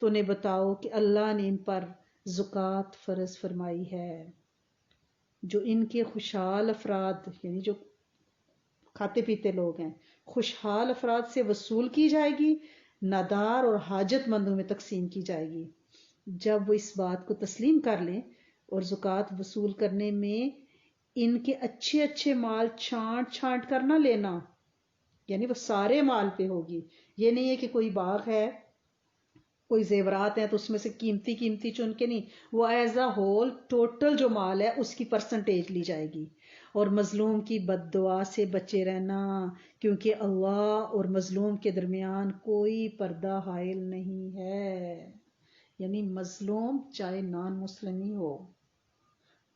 تو انہیں بتاؤ کہ اللہ نے ان پر زکوٰۃ فرض فرمائی ہے، جو ان کے خوشحال افراد یعنی جو کھاتے پیتے لوگ ہیں، خوشحال افراد سے وصول کی جائے گی، نادار اور حاجت مندوں میں تقسیم کی جائے گی۔ جب وہ اس بات کو تسلیم کر لیں اور زکوٰۃ وصول کرنے میں ان کے اچھے اچھے مال چھانٹ چھانٹ کر نہ لینا، یعنی وہ سارے مال پہ ہوگی، یہ نہیں ہے کہ کوئی باغ ہے، کوئی زیورات ہیں تو اس میں سے قیمتی قیمتی چن کے نہیں، وہ ایز اے ہول ٹوٹل جو مال ہے اس کی پرسنٹیج لی جائے گی۔ اور مظلوم کی بد دعا سے بچے رہنا، کیونکہ اللہ اور مظلوم کے درمیان کوئی پردہ حائل نہیں ہے، یعنی مظلوم چاہے نان مسلم ہی ہو،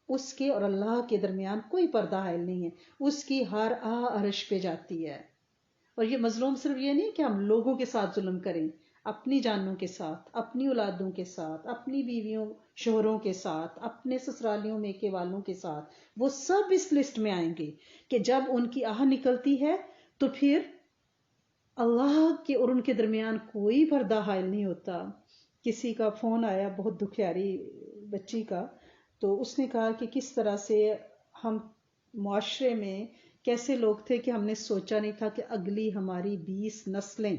اس کے اور اللہ کے درمیان کوئی پردہ حائل نہیں ہے، اس کی ہر عرش پہ جاتی ہے۔ اور یہ مظلوم صرف یہ نہیں کہ ہم لوگوں کے ساتھ ظلم کریں، اپنی جانوں کے ساتھ، اپنی اولادوں کے ساتھ، اپنی بیویوں شوہروں کے ساتھ، اپنے سسرالیوں میکے والوں کے ساتھ، وہ سب اس لسٹ میں آئیں گے کہ جب ان کی آہ نکلتی ہے تو پھر اللہ کے اور ان کے درمیان کوئی پردہ حائل نہیں ہوتا۔ کسی کا فون آیا بہت دکھیاری بچی کا، تو اس نے کہا کہ کس طرح سے ہم معاشرے میں کیسے لوگ تھے کہ ہم نے سوچا نہیں تھا کہ اگلی ہماری 20 نسلیں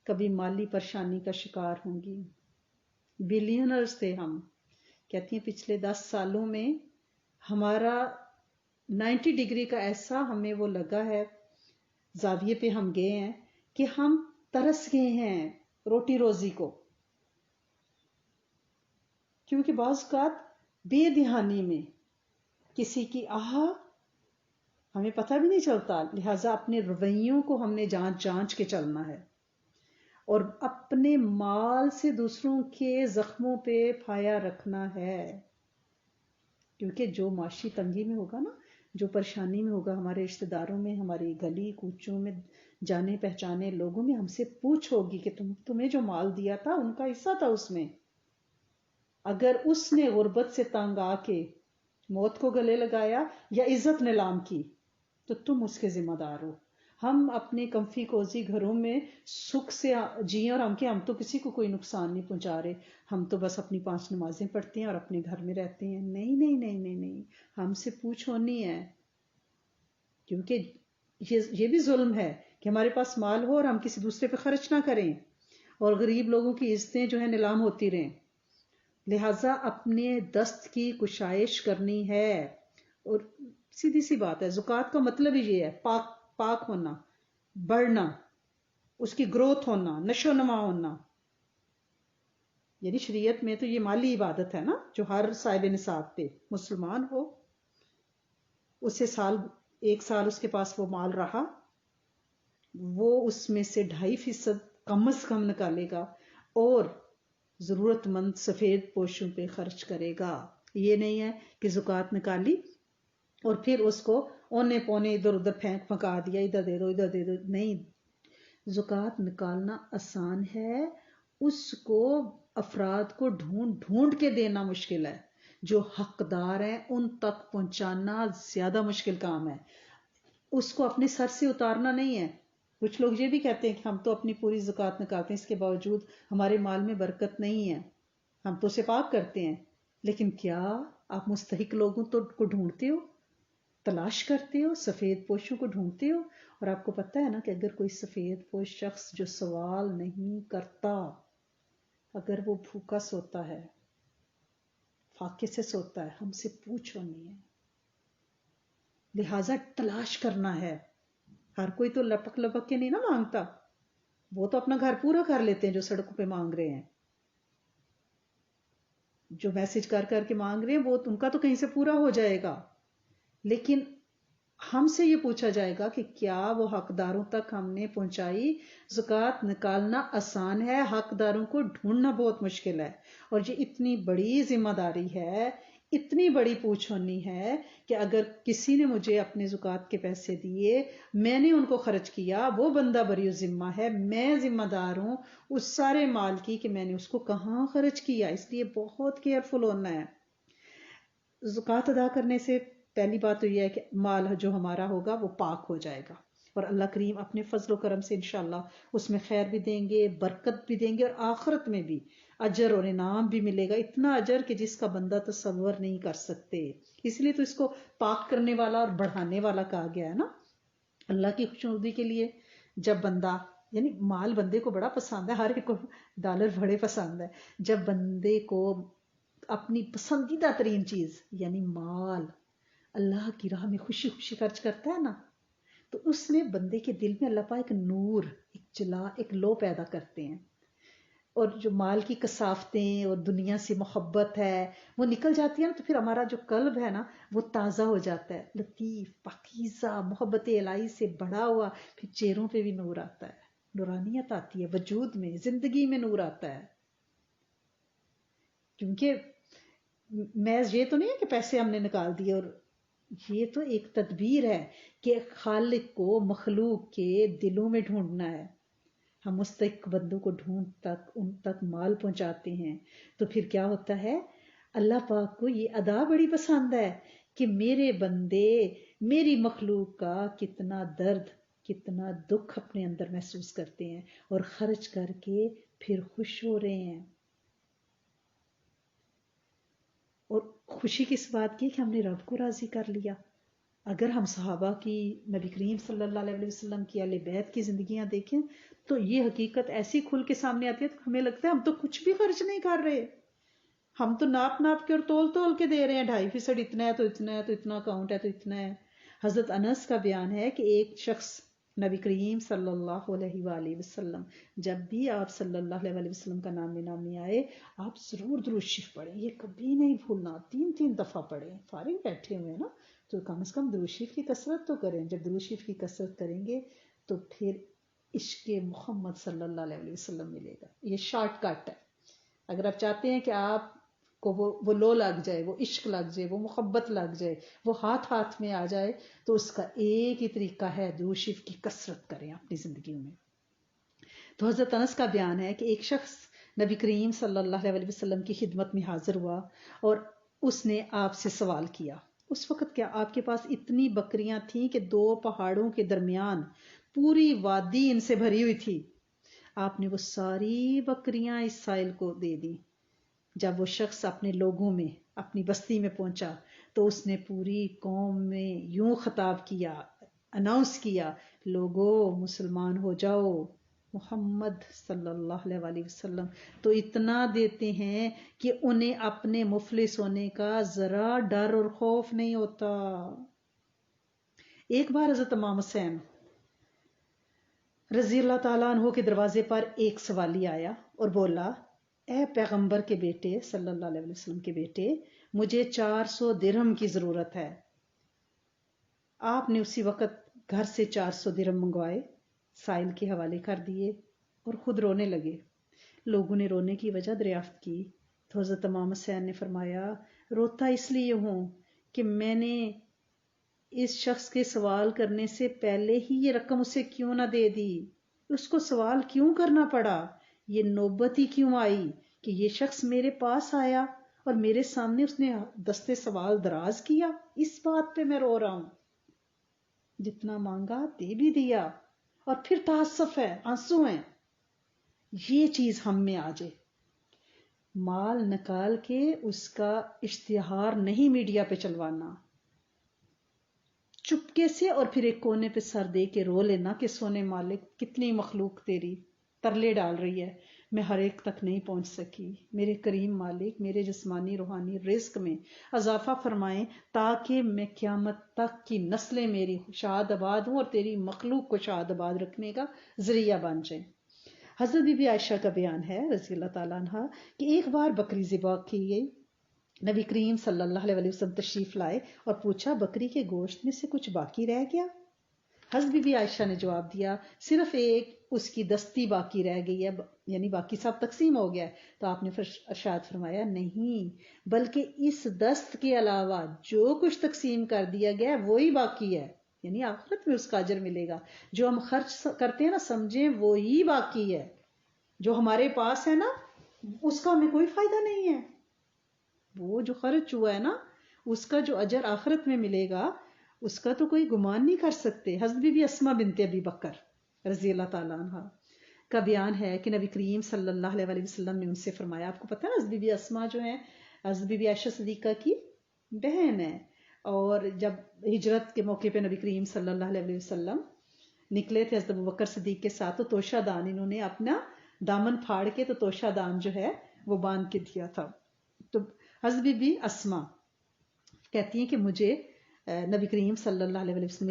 کبھی مالی پریشانی کا شکار ہوں گی۔ بلینرز تھے ہم، کہتی ہیں پچھلے 10 سالوں میں ہمارا 90 ڈگری کا ایسا ہمیں وہ لگا ہے، زاویے پہ ہم گئے ہیں کہ ہم ترس گئے ہیں روٹی روزی کو، کیونکہ بعض اوقات بے دہانی میں کسی کی آہ ہمیں پتہ بھی نہیں چلتا، لہٰذا اپنے رویوں کو ہم نے جانچ جانچ کے چلنا ہے، اور اپنے مال سے دوسروں کے زخموں پہ پھایا رکھنا ہے، کیونکہ جو معاشی تنگی میں ہوگا نا، جو پریشانی میں ہوگا، ہمارے رشتہ داروں میں، ہماری گلی کوچوں میں، جانے پہچانے لوگوں میں ہم سے پوچھ ہوگی کہ تمہیں جو مال دیا تھا ان کا حصہ تھا اس میں، اگر اس نے غربت سے تنگ آ کے موت کو گلے لگایا یا عزت نیلام کی تو تم اس کے ذمہ دار ہو۔ ہم اپنے کمفی کوزی گھروں میں سکھ سے جییں اور ہم تو کسی کو کوئی نقصان نہیں پہنچا رہے، ہم تو بس اپنی 5 نمازیں پڑھتے ہیں اور اپنے گھر میں رہتے ہیں۔ نہیں نہیں نہیں نہیں نہیں، ہم سے پوچھ ہونی ہے، کیونکہ یہ بھی ظلم ہے کہ ہمارے پاس مال ہو اور ہم کسی دوسرے پہ خرچ نہ کریں اور غریب لوگوں کی عزتیں جو ہے نیلام ہوتی رہیں۔ لہٰذا اپنے دست کی کشائش کرنی ہے، اور سیدھی سی بات ہے، زکوٰۃ کا مطلب ہی یہ ہے پاک ہونا، بڑھنا، اس کی گروتھ ہونا، نشو نما ہونا، یعنی شریعت میں تو یہ مالی عبادت ہے نا، جو ہر صاحب نصاب پہ مسلمان ہو اسے ایک سال اس کے پاس وہ مال رہا، وہ اس میں سے 2.5% کم از کم نکالے گا اور ضرورت مند سفید پوشوں پہ خرچ کرے گا۔ یہ نہیں ہے کہ زکوٰۃ نکالی اور پھر اس کو اونے پونے ادھر ادھر پھنکا دیا، ادھر دے دو ادھر دے دو، نہیں۔ زکوٰۃ نکالنا آسان ہے، اس کو افراد کو ڈھونڈ ڈھونڈ کے دینا مشکل ہے، جو حقدار ہیں ان تک پہنچانا زیادہ مشکل کام ہے، اس کو اپنے سر سے اتارنا نہیں ہے۔ کچھ لوگ یہ بھی کہتے ہیں کہ ہم تو اپنی پوری زکوٰۃ نکالتے ہیں، اس کے باوجود ہمارے مال میں برکت نہیں ہے، ہم تو اسے پاک کرتے ہیں، لیکن کیا آپ مستحق لوگوں کو ڈھونڈتے ہو، تلاش کرتے ہو، سفید پوشوں کو ڈھونڈتے ہو؟ اور آپ کو پتہ ہے نا کہ اگر کوئی سفید پوش شخص جو سوال نہیں کرتا، اگر وہ بھوکا سوتا ہے، فاقے سے سوتا ہے، ہم سے پوچھ ہونی ہے، لہٰذا تلاش کرنا ہے۔ ہر کوئی تو لپک لپک کے نہیں نا مانگتا، وہ تو اپنا گھر پورا کر لیتے ہیں جو سڑکوں پہ مانگ رہے ہیں، جو میسج کر کر کے مانگ رہے ہیں وہ ان کا تو کہیں سے پورا ہو جائے گا، لیکن ہم سے یہ پوچھا جائے گا کہ کیا وہ حقداروں تک ہم نے پہنچائی؟ زکوٰۃ نکالنا آسان ہے، حقداروں کو ڈھونڈنا بہت مشکل ہے، اور یہ اتنی بڑی ذمہ داری ہے، اتنی بڑی پوچھ ہونی ہے کہ اگر کسی نے مجھے اپنے زکوٰۃ کے پیسے دیے، میں نے ان کو خرچ کیا، وہ بندہ بری ذمہ ہے، میں ذمہ دار ہوں اس سارے مال کی کہ میں نے اس کو کہاں خرچ کیا، اس لیے بہت کیئرفل ہونا ہے۔ زکوٰۃ ادا کرنے سے پہلی بات تو یہ ہے کہ مال جو ہمارا ہوگا وہ پاک ہو جائے گا، اور اللہ کریم اپنے فضل و کرم سے انشاءاللہ اس میں خیر بھی دیں گے، برکت بھی دیں گے، اور آخرت میں بھی اجر اور انعام بھی ملے گا، اتنا اجر کہ جس کا بندہ تصور نہیں کر سکتے. اس لیے تو اس کو پاک کرنے والا اور بڑھانے والا کہا گیا ہے نا اللہ کی خوشنودی کے لیے. جب بندہ یعنی مال بندے کو بڑا پسند ہے، ہر ایک کو ڈالر بڑے پسند ہے. جب بندے کو اپنی پسندیدہ ترین چیز یعنی مال اللہ کی راہ میں خوشی خوشی خرچ کرتا ہے نا، تو اس میں بندے کے دل میں اللہ پاک ایک نور، ایک جلا، ایک لو پیدا کرتے ہیں. اور جو مال کی کثافتیں اور دنیا سے محبت ہے وہ نکل جاتی ہے نا، تو پھر ہمارا جو قلب ہے نا وہ تازہ ہو جاتا ہے، لطیف پاکیزہ محبت الہی سے بڑھا ہوا. پھر چہروں پہ بھی نور آتا ہے، نورانیت آتی ہے، وجود میں زندگی میں نور آتا ہے. کیونکہ محض یہ تو نہیں ہے کہ پیسے ہم نے نکال دیے، اور یہ تو ایک تدبیر ہے کہ خالق کو مخلوق کے دلوں میں ڈھونڈنا ہے. ہم مستحق بندوں کو ڈھونڈ ان تک مال پہنچاتے ہیں، تو پھر کیا ہوتا ہے، اللہ پاک کو یہ ادا بڑی پسند ہے کہ میرے بندے میری مخلوق کا کتنا درد کتنا دکھ اپنے اندر محسوس کرتے ہیں اور خرچ کر کے پھر خوش ہو رہے ہیں. اور خوشی کس بات کی کہ ہم نے رب کو راضی کر لیا. اگر ہم صحابہ کی، نبی کریم صلی اللہ علیہ وسلم کی، اہل بیت کی زندگیاں دیکھیں تو یہ حقیقت ایسی کھل کے سامنے آتی ہے تو ہمیں لگتا ہے ہم تو کچھ بھی خرچ نہیں کر رہے، ہم تو ناپ ناپ کے اور تول تول کے دے رہے ہیں. 2.5% اتنا ہے تو اتنا ہے، تو اتنا اکاؤنٹ ہے تو اتنا ہے. حضرت انس کا بیان ہے کہ ایک شخص نبی کریم صلی اللہ علیہ وآلہ وسلم، جب بھی آپ صلی اللہ علیہ وسلم کا نام نامی آئے آپ ضرور درود شریف پڑھیں، یہ کبھی نہیں بھولنا، 3 دفعہ پڑھیں. فارغ بیٹھے ہوئے ہیں نا تو کم از کم درود شریف کی کثرت تو کریں. جب درود شریف کی کثرت کریں گے تو پھر عشق محمد صلی اللہ علیہ وسلم ملے گا. یہ شارٹ کٹ ہے. اگر آپ چاہتے ہیں کہ آپ کو وہ لو لگ جائے، وہ عشق لگ جائے، وہ محبت لگ جائے، وہ ہاتھ میں آ جائے، تو اس کا ایک ہی طریقہ ہے، درود شریف کی کثرت کریں اپنی زندگی میں. تو حضرت انس کا بیان ہے کہ ایک شخص نبی کریم صلی اللہ علیہ وسلم کی خدمت میں حاضر ہوا اور اس نے آپ سے سوال کیا. اس وقت کیا آپ کے پاس اتنی بکریاں تھیں کہ 2 پہاڑوں کے درمیان پوری وادی ان سے بھری ہوئی تھی. آپ نے وہ ساری بکریاں اس سائل کو دے دی. جب وہ شخص اپنے لوگوں میں، اپنی بستی میں پہنچا تو اس نے پوری قوم میں یوں خطاب کیا، اناؤنس کیا، لوگو مسلمان ہو جاؤ. محمد صلی اللہ علیہ وآلہ وسلم تو اتنا دیتے ہیں کہ انہیں اپنے مفلس ہونے کا ذرا ڈر اور خوف نہیں ہوتا. ایک بار حضرت امام حسین رضی اللہ تعالیٰ عنہ کے دروازے پر ایک سوالی آیا اور بولا، اے پیغمبر کے بیٹے صلی اللہ علیہ وسلم کے بیٹے، مجھے 400 درہم کی ضرورت ہے. آپ نے اسی وقت گھر سے 400 درہم منگوائے، سائل کے حوالے کر دیے اور خود رونے لگے. لوگوں نے رونے کی وجہ دریافت کی تو حضرت امام حسین نے فرمایا، روتا اس لیے ہوں کہ میں نے اس شخص کے سوال کرنے سے پہلے ہی یہ رقم اسے کیوں نہ دے دی، اس کو سوال کیوں کرنا پڑا، یہ نوبت ہی کیوں آئی کہ یہ شخص میرے پاس آیا اور میرے سامنے اس نے دستے سوال دراز کیا. اس بات پہ میں رو رہا ہوں. جتنا مانگا دے بھی دیا اور پھر تعصف ہے، آنسو ہیں. یہ چیز ہم میں آ جائے. مال نکال کے اس کا اشتہار نہیں میڈیا پہ چلوانا، چپکے سے اور پھر ایک کونے پہ سر دے کے رو لینا کہ سونے مالک کتنی مخلوق تیری ترلے ڈال رہی ہے، میں ہر ایک تک نہیں پہنچ سکی. میرے کریم مالک میرے جسمانی روحانی رزق میں اضافہ فرمائیں تاکہ میں قیامت تک کی نسلیں میری شاد آباد ہوں اور تیری مخلوق کو شاد آباد رکھنے کا ذریعہ بن جائیں. حضرت بی بی عائشہ کا بیان ہے رضی اللہ تعالیٰ عنہ کہ ایک بار بکری ذبح کی گئی. نبی کریم صلی اللہ علیہ وسلم تشریف لائے اور پوچھا، بکری کے گوشت میں سے کچھ باقی رہ گیا؟ حضرت بی بی عائشہ نے جواب دیا، صرف ایک اس کی دستی باقی رہ گئی ہے، یعنی باقی سب تقسیم ہو گیا ہے. تو آپ نے ارشاد فرمایا، نہیں بلکہ اس دست کے علاوہ جو کچھ تقسیم کر دیا گیا وہی باقی ہے، یعنی آخرت میں اس کا اجر ملے گا. جو ہم خرچ کرتے ہیں نا سمجھیں وہی باقی ہے، جو ہمارے پاس ہے نا اس کا ہمیں کوئی فائدہ نہیں ہے. وہ جو خرچ ہوا ہے نا اس کا جو اجر آخرت میں ملے گا اس کا تو کوئی گمان نہیں کر سکتے. حضرت بی بی اسما بنت ابی بکر رضی اللہ تعالیٰ عنہ کا بیان ہے کہ نبی کریم صلی اللہ علیہ وسلم نے ان سے فرمایا، آپ کو پتہ ہے نا بی بی اسما جو ہیں حضرت بی بی عائشہ صدیقہ کی بہن ہے، اور جب ہجرت کے موقع پہ نبی کریم صلی اللہ علیہ وسلم نکلے تھے حضرت ابوبکر صدیق کے ساتھ، تو توشہ دان انہوں نے اپنا دامن پھاڑ کے تو توشہ دان جو ہے وہ باندھ کے دیا تھا. تو حضرت بی بی اسما کہتی ہیں کہ مجھے نبی کریم صلی اللہ علیہ وسلم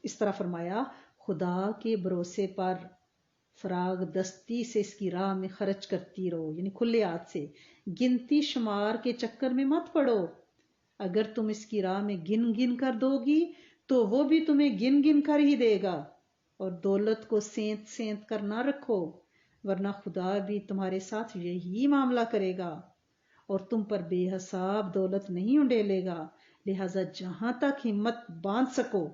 اس طرح فرمایا، خدا کے بھروسے پر فراغ دستی سے اس کی راہ میں خرچ کرتی رہو، یعنی کھلے ہاتھ سے، گنتی شمار کے چکر میں مت پڑو. اگر تم اس کی راہ میں گن گن کر دو گی تو وہ بھی تمہیں گن گن کر ہی دے گا. اور دولت کو سینت سینت کر نہ رکھو، ورنہ خدا بھی تمہارے ساتھ یہی معاملہ کرے گا اور تم پر بے حساب دولت نہیں انڈیلے گا. لہذا جہاں تک ہمت باندھ سکو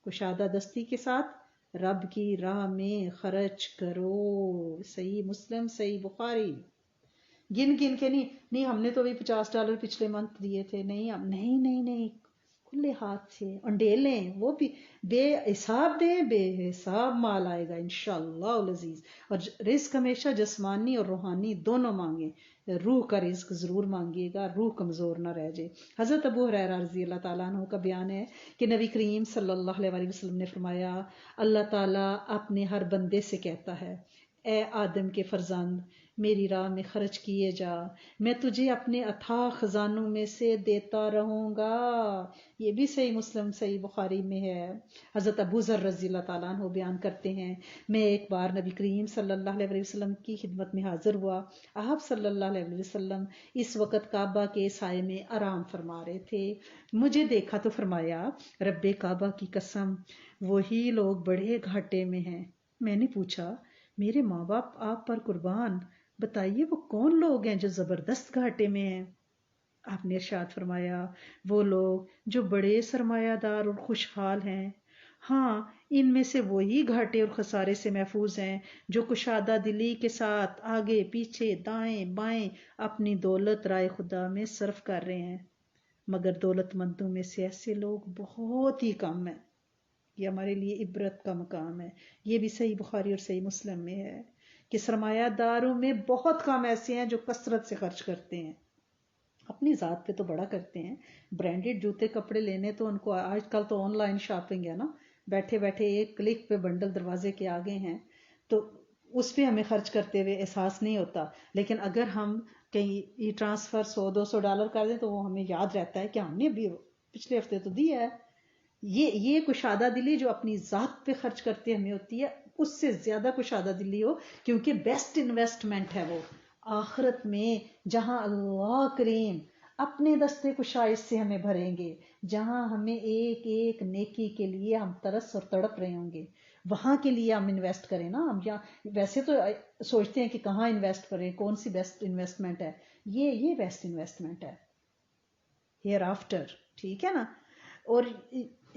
کشادہ دستی کے ساتھ رب کی راہ میں خرچ کرو. صحیح مسلم، صحیح بخاری. گن گن کے نہیں ہم نے تو ابھی $50 پچھلے منتھ دیے تھے، نہیں کھلے ہاتھ سے انڈیلیں، وہ بھی بے حساب دیں، بے حساب مال آئے گا انشاءاللہ العزیز. اور رزق ہمیشہ جسمانی اور روحانی دونوں مانگیں، روح کا رزق ضرور مانگیے گا، روح کمزور نہ رہ جائے. حضرت ابو ہریرہ رضی اللہ تعالیٰ عنہ کا بیان ہے کہ نبی کریم صلی اللہ علیہ وسلم نے فرمایا، اللہ تعالیٰ اپنے ہر بندے سے کہتا ہے، اے آدم کے فرزند میری راہ میں خرچ کیے جا، میں تجھے اپنے اتھاہ خزانوں میں سے دیتا رہوں گا. یہ بھی صحیح مسلم صحیح بخاری میں ہے. حضرت ابو ذر رضی اللہ تعالیٰ عنہ بیان کرتے ہیں، میں ایک بار نبی کریم صلی اللہ علیہ وسلم کی خدمت میں حاضر ہوا. آپ صلی اللہ علیہ وسلم اس وقت کعبہ کے سائے میں آرام فرما رہے تھے. مجھے دیکھا تو فرمایا، رب کعبہ کی قسم وہی لوگ بڑے گھاٹے میں ہیں. میں نے پوچھا، میرے ماں باپ آپ پر قربان، بتائیے وہ کون لوگ ہیں جو زبردست گھاٹے میں ہیں؟ آپ نے ارشاد فرمایا، وہ لوگ جو بڑے سرمایہ دار اور خوشحال ہیں. ہاں، ان میں سے وہی گھاٹے اور خسارے سے محفوظ ہیں جو کشادہ دلی کے ساتھ آگے پیچھے دائیں بائیں اپنی دولت رائے خدا میں صرف کر رہے ہیں. مگر دولت مندوں میں سے ایسے لوگ بہت ہی کم ہیں. یہ ہمارے لیے عبرت کا مقام ہے. یہ بھی صحیح بخاری اور صحیح مسلم میں ہے کہ سرمایہ داروں میں بہت کم ایسے ہیں جو کثرت سے خرچ کرتے ہیں. اپنی ذات پہ تو بڑا کرتے ہیں، برانڈڈ جوتے کپڑے لینے تو ان کو آج کل تو آن لائن شاپنگ ہے نا، بیٹھے بیٹھے ایک کلک پہ بنڈل دروازے کے آگے ہیں، تو اس پہ ہمیں خرچ کرتے ہوئے احساس نہیں ہوتا. لیکن اگر ہم کہیں یہ ٹرانسفر $100-200 کر دیں تو وہ ہمیں یاد رہتا ہے کہ ہم نے ابھی پچھلے ہفتے تو دیا ہے. یہ کشادہ دلی جو اپنی ذات پہ خرچ کرتے ہمیں ہوتی ہے، اس سے زیادہ کشادہ دلی ہو، کیونکہ بیسٹ انویسٹمنٹ ہے وہ آخرت میں، جہاں اللہ کریم اپنے دستے کشائش سے ہمیں بھریں گے، جہاں ہمیں ایک ایک نیکی کے لیے ہم ترس اور تڑپ رہے ہوں گے، وہاں کے لیے ہم انویسٹ کریں نا. ہم ویسے تو سوچتے ہیں کہ کہاں انویسٹ کریں، کون سی بیسٹ انویسٹمنٹ ہے. یہ بیسٹ انویسٹمنٹ ہے ہیئر آفٹر، ٹھیک ہے نا. اور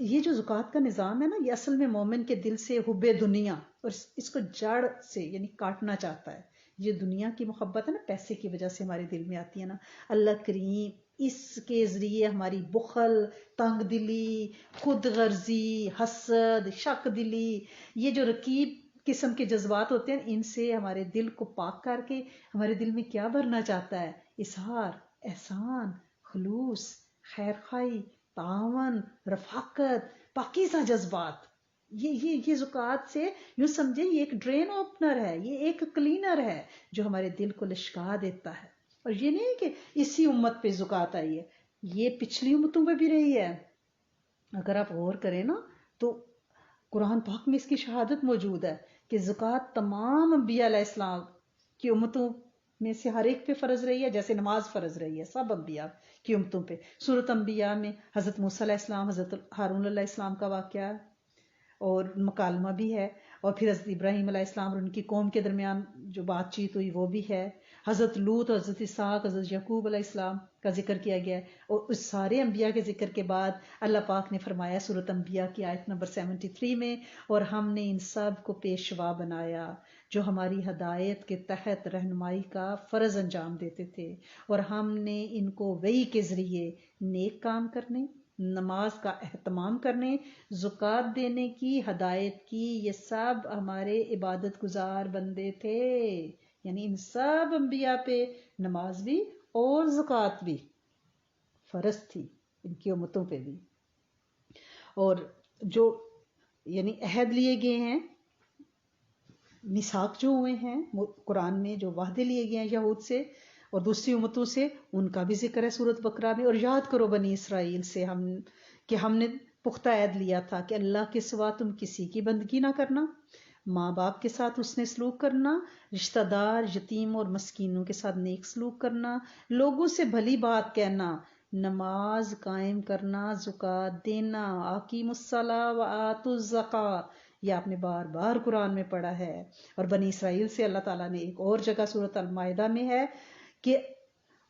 یہ جو زکوٰۃ کا نظام ہے نا، یہ اصل میں مومن کے دل سے حب دنیا اور اس کو جڑ سے یعنی کاٹنا چاہتا ہے. یہ دنیا کی محبت ہے نا، پیسے کی وجہ سے ہمارے دل میں آتی ہے نا، اللہ کریم اس کے ذریعے ہماری بخل، تنگ دلی، خود غرضی، حسد، شک دلی، یہ جو رقیب قسم کے جذبات ہوتے ہیں، ان سے ہمارے دل کو پاک کر کے ہمارے دل میں کیا بھرنا چاہتا ہے؟ اظہار، احسان، خلوص، خیر خواہی، تعاون، رفاقت، پاکیزہ جذبات. یہ زکوٰۃ سے یوں سمجھیں یہ ایک ڈرین اوپنر ہے، یہ ایک کلینر ہے جو ہمارے دل کو لشکا دیتا ہے. اور یہ نہیں کہ اسی امت پہ زکوٰۃ آئی ہے، یہ پچھلی امتوں پہ بھی رہی ہے. اگر آپ غور کریں نا تو قرآن پاک میں اس کی شہادت موجود ہے کہ زکوٰۃ تمام انبیاء علیہ السلام کی امتوں میں سے ہر ایک پہ فرض رہی ہے، جیسے نماز فرض رہی ہے سب انبیاء کی امتوں پہ. سورۃ انبیاء میں حضرت موسیٰ علیہ السلام، حضرت ہارون علیہ السلام کا واقعہ اور مکالمہ بھی ہے، اور پھر حضرت ابراہیم علیہ السلام اور ان کی قوم کے درمیان جو بات چیت ہوئی وہ بھی ہے. حضرت لوط، حضرت اسحاق، حضرت یعقوب علیہ السلام کا ذکر کیا گیا ہے. اور اس سارے انبیاء کے ذکر کے بعد اللہ پاک نے فرمایا سورۃ انبیاء کی آیت نمبر 73 میں، اور ہم نے ان سب کو پیشوا بنایا جو ہماری ہدایت کے تحت رہنمائی کا فرض انجام دیتے تھے، اور ہم نے ان کو وحی کے ذریعے نیک کام کرنے نماز کا اہتمام کرنے، زکوٰۃ دینے کی ہدایت کی، یہ سب ہمارے عبادت گزار بندے تھے. یعنی ان سب انبیاء پہ نماز بھی اور زکوٰۃ بھی فرض تھی، ان کی امتوں پہ بھی. اور جو یعنی عہد لیے گئے ہیں، میثاق جو ہوئے ہیں قرآن میں، جو وعدے لیے گئے ہیں یہود سے اور دوسری امتوں سے، ان کا بھی ذکر ہے سورۃ بقرہ میں. اور یاد کرو بنی اسرائیل سے ہم نے پختہ عہد لیا تھا کہ اللہ کے سوا تم کسی کی بندگی نہ کرنا، ماں باپ کے ساتھ اس نے سلوک کرنا، رشتہ دار، یتیم اور مسکینوں کے ساتھ نیک سلوک کرنا، لوگوں سے بھلی بات کہنا، نماز قائم کرنا، زکوٰۃ دینا، اقیموا الصلاۃ وآتوا الزکوٰۃ. یہ آپ نے بار بار قرآن میں پڑھا ہے. اور بنی اسرائیل سے اللہ تعالیٰ نے ایک اور جگہ سورۃ المائدہ میں ہے کہ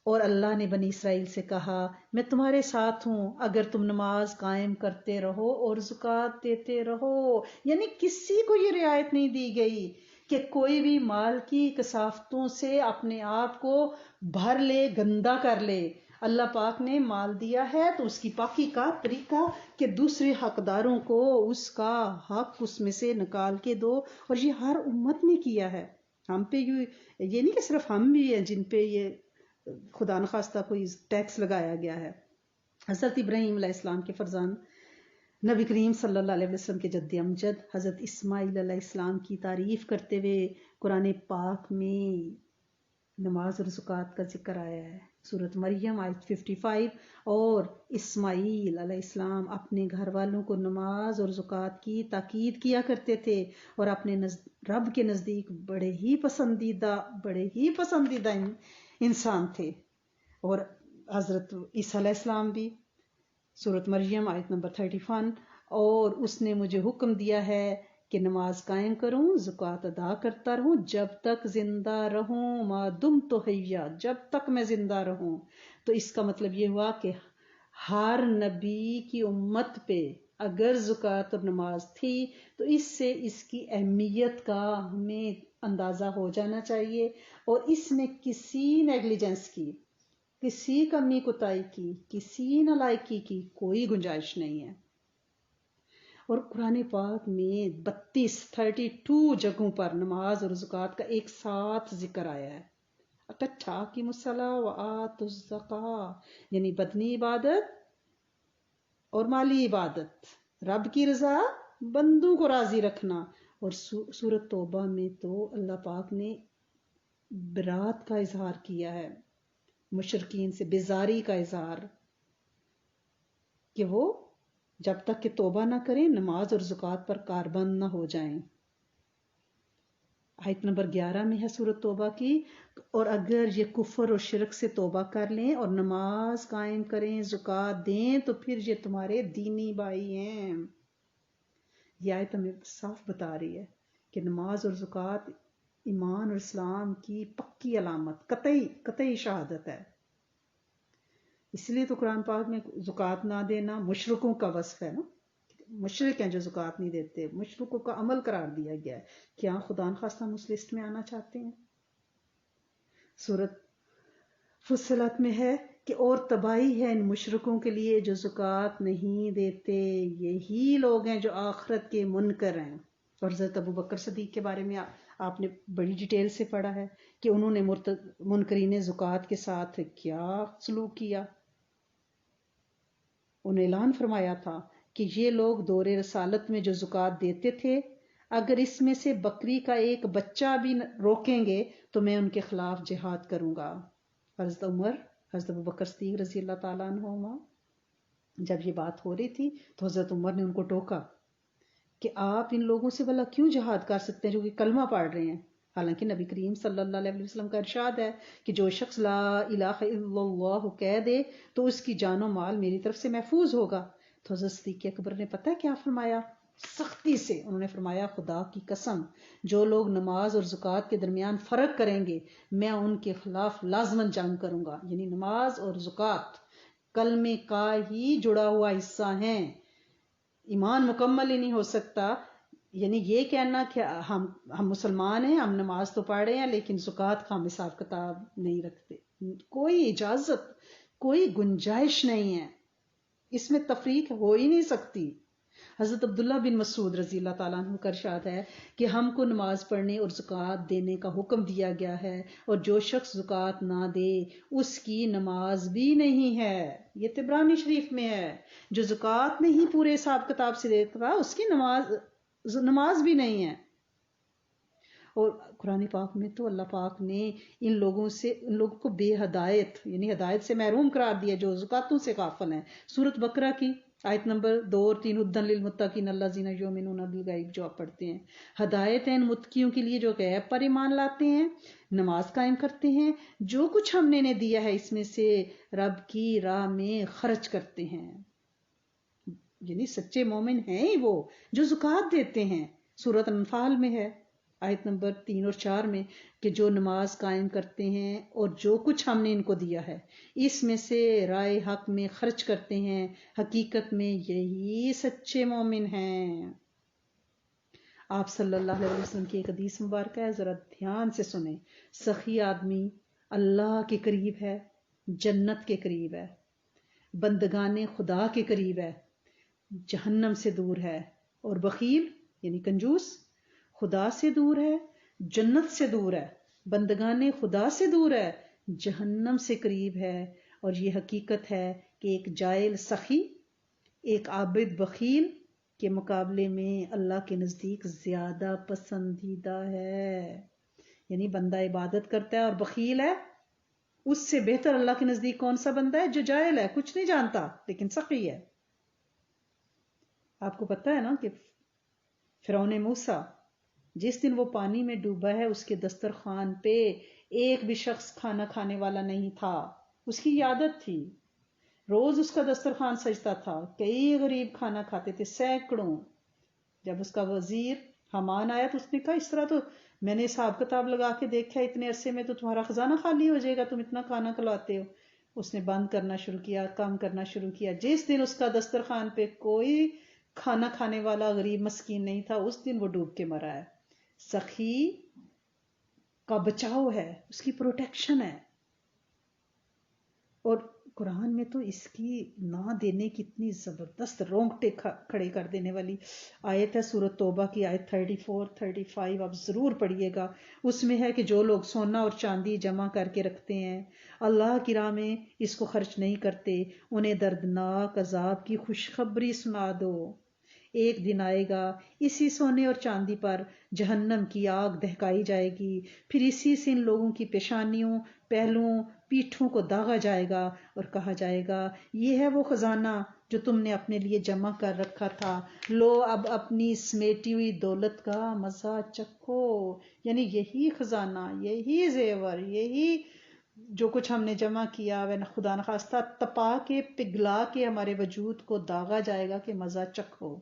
اور اللہ نے بنی اسرائیل سے کہا میں تمہارے ساتھ ہوں اگر تم نماز قائم کرتے رہو اور زکوٰۃ دیتے رہو. یعنی کسی کو یہ رعایت نہیں دی گئی کہ کوئی بھی مال کی کثافتوں سے اپنے آپ کو بھر لے، گندا کر لے. اللہ پاک نے مال دیا ہے تو اس کی پاکی کا طریقہ کہ دوسرے حقداروں کو اس کا حق اس میں سے نکال کے دو. اور یہ ہر امت نے کیا ہے. ہم پہ یہ نہیں کہ صرف ہم بھی ہیں جن پہ یہ خدا نخواستہ کوئی ٹیکس لگایا گیا ہے. حضرت ابراہیم علیہ السلام کے فرزند نبی کریم صلی اللہ علیہ وسلم کے جد امجد حضرت اسماعیل علیہ السلام کی تعریف کرتے ہوئے قرآن پاک میں نماز اور زکوٰۃ کا ذکر آیا ہے. سورۃ مریم آیت 55. اور اسماعیل علیہ السلام اپنے گھر والوں کو نماز اور زکوٰۃ کی تاکید کیا کرتے تھے اور اپنے رب کے نزدیک بڑے ہی پسندیدہ انسان تھے. اور حضرت عیسیٰ علیہ السلام بھی سورۃ مریم آیت نمبر 31. اور اس نے مجھے حکم دیا ہے کہ نماز قائم کروں، زکوٰۃ ادا کرتا رہوں جب تک زندہ رہوں، ما دمت حیا، جب تک میں زندہ رہوں. تو اس کا مطلب یہ ہوا کہ ہر نبی کی امت پہ اگر زکوٰۃ اور نماز تھی تو اس سے اس کی اہمیت کا ہمیں اندازہ ہو جانا چاہیے. اور اس میں کسی نیگلیجنس کی، کسی کمی کوتاہی کی، کسی نالائکی کی کوئی گنجائش نہیں ہے. اور قرآن پاک میں 32 جگہوں پر نماز اور زکوٰۃ کا ایک ساتھ ذکر آیا ہے. اقیموا الصلاۃ وآتوا الزکوٰۃ، یعنی بدنی عبادت اور مالی عبادت، رب کی رضا، بندوں کو راضی رکھنا. اور سورۃ توبہ میں تو اللہ پاک نے برات کا اظہار کیا ہے، مشرکین سے بیزاری کا اظہار، کہ وہ جب تک کہ توبہ نہ کریں نماز اور زکوٰۃ پر کاربند نہ ہو جائیں. آیت نمبر 11 میں ہے سورۃ توبہ کی. اور اگر یہ کفر اور شرک سے توبہ کر لیں اور نماز قائم کریں، زکوٰۃ دیں تو پھر یہ تمہارے دینی بھائی ہیں. یہ آیت ہمیں صاف بتا رہی ہے کہ نماز اور زکوٰۃ ایمان اور اسلام کی پکی علامت، قطعی شہادت ہے. اس لیے تو قرآن پاک میں زکوٰۃ نہ دینا مشرکوں کا وصف ہے نا. مشرک ہیں جو زکوٰۃ نہیں دیتے، مشرکوں کا عمل قرار دیا گیا ہے. کیا خدا نخواستہ ہم اس لسٹ میں آنا چاہتے ہیں؟ سورۃ فصلت میں ہے کہ اور تباہی ہے ان مشرکوں کے لیے جو زکوٰۃ نہیں دیتے، یہی لوگ ہیں جو آخرت کے منکر ہیں. اور حضرت ابو بکر صدیق کے بارے میں آپ نے بڑی ڈیٹیل سے پڑھا ہے کہ انہوں نے منکرین زکوٰۃ کے ساتھ کیا سلوک کیا. انہیں اعلان فرمایا تھا کہ یہ لوگ دور رسالت میں جو زکوٰۃ دیتے تھے، اگر اس میں سے بکری کا ایک بچہ بھی روکیں گے تو میں ان کے خلاف جہاد کروں گا. حضرت ابو بکر صدیق رضی اللہ تعالیٰ عنہ جب یہ بات ہو رہی تھی تو حضرت عمر نے ان کو ٹوکا کہ آپ ان لوگوں سے بھلا کیوں جہاد کر سکتے ہیں جو کہ کلمہ پڑھ رہے ہیں. حالانکہ نبی کریم صلی اللہ علیہ وسلم کا ارشاد ہے کہ جو شخص لا الہ الا اللہ کہہ دے تو اس کی جان و مال میری طرف سے محفوظ ہوگا. تو حضرت صدیق اکبر نے پتہ ہے کیا فرمایا؟ سختی سے انہوں نے فرمایا خدا کی قسم جو لوگ نماز اور زکوٰۃ کے درمیان فرق کریں گے میں ان کے خلاف لازماً جنگ کروں گا. یعنی نماز اور زکوٰۃ کلمے کا ہی جڑا ہوا حصہ ہیں. ایمان مکمل ہی نہیں ہو سکتا. یعنی یہ کہنا کہ ہم مسلمان ہیں، ہم نماز تو پڑھ رہے ہیں لیکن زکوٰۃ کا ہم حساب کتاب نہیں رکھتے، کوئی اجازت، کوئی گنجائش نہیں ہے. اس میں تفریق ہو ہی نہیں سکتی. حضرت عبداللہ بن مسعود رضی اللہ تعالیٰ عنہ کا ارشاد ہے کہ ہم کو نماز پڑھنے اور زکوٰۃ دینے کا حکم دیا گیا ہے، اور جو شخص زکوٰۃ نہ دے اس کی نماز بھی نہیں ہے. یہ طبرانی شریف میں ہے. جو زکوٰۃ نہیں پورے حساب کتاب سے دیتا اس کی نماز بھی نہیں ہے. اور قرآن پاک میں تو اللہ پاک نے ان لوگوں کو بے ہدایت یعنی ہدایت سے محروم قرار دیا جو زکوٰۃوں سے غافل ہیں. سورۃ بقرہ کی آیت نمبر 2 اور 3 ہدی للمتقین الذین یؤمنون بالغیب جو آپ پڑھتے ہیں. ہدایت ہے ان متقیوں کے لیے جو غیب پر ایمان لاتے ہیں، نماز قائم کرتے ہیں، جو کچھ ہم نے انہیں دیا ہے اس میں سے رب کی راہ میں خرچ کرتے ہیں. یعنی سچے مومن ہیں ہی وہ جو زکوٰۃ دیتے ہیں. سورۃ انفال میں ہے آیت نمبر 3 اور 4 میں کہ جو نماز قائم کرتے ہیں اور جو کچھ ہم نے ان کو دیا ہے اس میں سے رائے حق میں خرچ کرتے ہیں، حقیقت میں یہی سچے مومن ہیں. آپ صلی اللہ علیہ وسلم کی ایک حدیث مبارکہ ہے، ذرا دھیان سے سنیں. سخی آدمی اللہ کے قریب ہے، جنت کے قریب ہے، بندگان خدا کے قریب ہے، جہنم سے دور ہے. اور بخیل یعنی کنجوس خدا سے دور ہے، جنت سے دور ہے، بندگان خدا سے دور ہے، جہنم سے قریب ہے. اور یہ حقیقت ہے کہ ایک جائل سخی ایک عابد بخیل کے مقابلے میں اللہ کے نزدیک زیادہ پسندیدہ ہے. یعنی بندہ عبادت کرتا ہے اور بخیل ہے، اس سے بہتر اللہ کے نزدیک کون سا بندہ ہے جو جاہل ہے، کچھ نہیں جانتا لیکن سخی ہے. آپ کو پتہ ہے نا کہ فرعون موسیٰ جس دن وہ پانی میں ڈوبا ہے اس کے دسترخوان پہ ایک بھی شخص کھانا کھانے والا نہیں تھا. اس کی عادت تھی، روز اس کا دسترخوان سجتا تھا، کئی غریب کھانا کھاتے تھے، سینکڑوں. جب اس کا وزیر حامان آیا تو اس نے کہا اس طرح تو میں نے حساب کتاب لگا کے دیکھا اتنے عرصے میں تو تمہارا خزانہ خالی ہو جائے گا، تم اتنا کھانا کھلاتے ہو. اس نے بند کرنا شروع کیا، کم کرنا شروع کیا. جس دن اس کا دسترخوان پہ کوئی کھانا کھانے والا غریب مسکین نہیں تھا اس دن وہ ڈوب کے مرا ہے. سخی کا بچاؤ ہے، اس کی پروٹیکشن ہے. اور قرآن میں تو اس کی نہ دینے کی اتنی زبردست رونگٹے کھڑے کر دینے والی آیت ہے، سورۃ توبہ کی آیت 34 35 آپ ضرور پڑھیے گا. اس میں ہے کہ جو لوگ سونا اور چاندی جمع کر کے رکھتے ہیں، اللہ کی راہ میں اس کو خرچ نہیں کرتے، انہیں دردناک عذاب کی خوشخبری سنا دو. ایک دن آئے گا اسی سونے اور چاندی پر جہنم کی آگ دہکائی جائے گی، پھر اسی سے ان لوگوں کی پیشانیوں، پہلوؤں، پیٹھوں کو داغا جائے گا اور کہا جائے گا یہ ہے وہ خزانہ جو تم نے اپنے لیے جمع کر رکھا تھا، لو اب اپنی سمیٹی ہوئی دولت کا مزہ چکھو. یعنی یہی خزانہ، یہی زیور، یہی جو کچھ ہم نے جمع کیا وہ خدا نخواستہ تپا کے پگھلا کے ہمارے وجود کو داغا جائے گا کہ مزہ چکھو.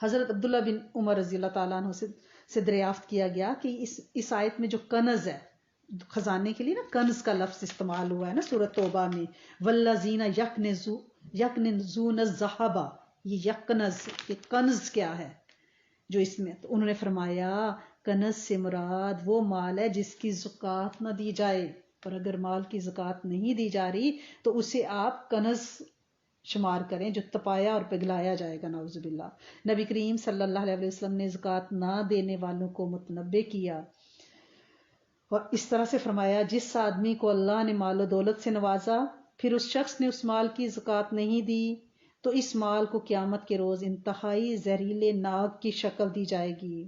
حضرت عبداللہ بن عمر رضی اللہ تعالیٰ عنہ سے دریافت کیا گیا کہ اس آیت میں جو کنز ہے، خزانے کے لیے نا کنز کا لفظ استعمال ہوا ہے نا سورۃ توبہ میں، والذین یکنزون الذھب، یہ یکنز، یہ کنز کیا ہے جو اس میں، تو انہوں نے فرمایا کنز سے مراد وہ مال ہے جس کی زکوٰۃ نہ دی جائے. اور اگر مال کی زکوٰۃ نہیں دی جا رہی تو اسے آپ کنز شمار کریں جو تپایا اور پگھلایا جائے گا، نعوذ باللہ. نبی کریم صلی اللہ علیہ وسلم نے زکوٰۃ نہ دینے والوں کو متنبہ کیا اور اس طرح سے فرمایا جس آدمی کو اللہ نے مال و دولت سے نوازا پھر اس شخص نے اس مال کی زکوٰۃ نہیں دی تو اس مال کو قیامت کے روز انتہائی زہریلے ناگ کی شکل دی جائے گی.